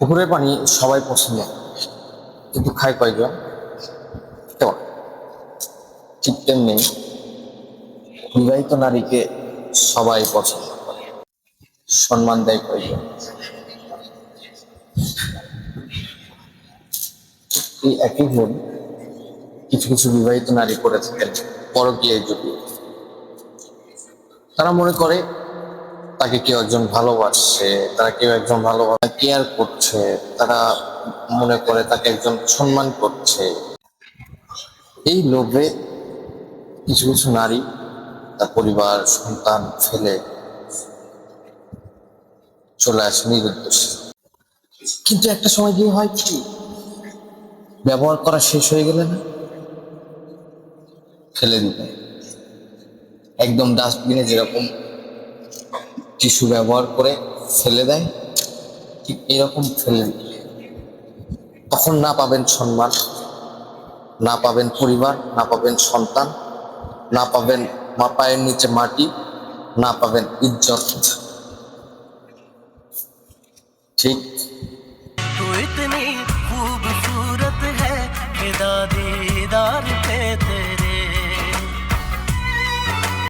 পুকুরের পানি সবাই পছন্দ করে, কিন্তু খায় কয়জন? কেমন? ঠিক তেমনি বিবাহিত নারীকে সবাই পছন্দ করে, সম্মান দেয় কয়জন? এই একই ভুল কিছু কিছু বিবাহিত নারী করে থাকেন পরকীয়ায় জড়িয়ে। তারা মনে করে তাকে কেউ একজন ভালোবাসছে, তারা কেউ একজন ভালোবাসা কেয়ার করছে, তারা মনে করে তাকে একজন সম্মান করছে। এই লোভে কিছু কিছু নারী তার পরিবার সন্তান ফেলে চলে আসে নিরুদ্দেশে। কিন্তু একটা সময় গিয়ে হয় কি, ব্যবহার করা শেষ হয়ে গেলে না ফেলে দিবে, একদম ডাস্টবিনে যেরকম টিস্যু ব্যবহার করে ফেলে দেয়, ঠিক এরকম ফেলে দিবে। তখন না পাবেন সম্মান, না পাবেন পরিবার, না পাবেন সন্তান, না পাবেন পায়ের নিচে মাটি, না পাবেন ইজ্জত। ঠিক।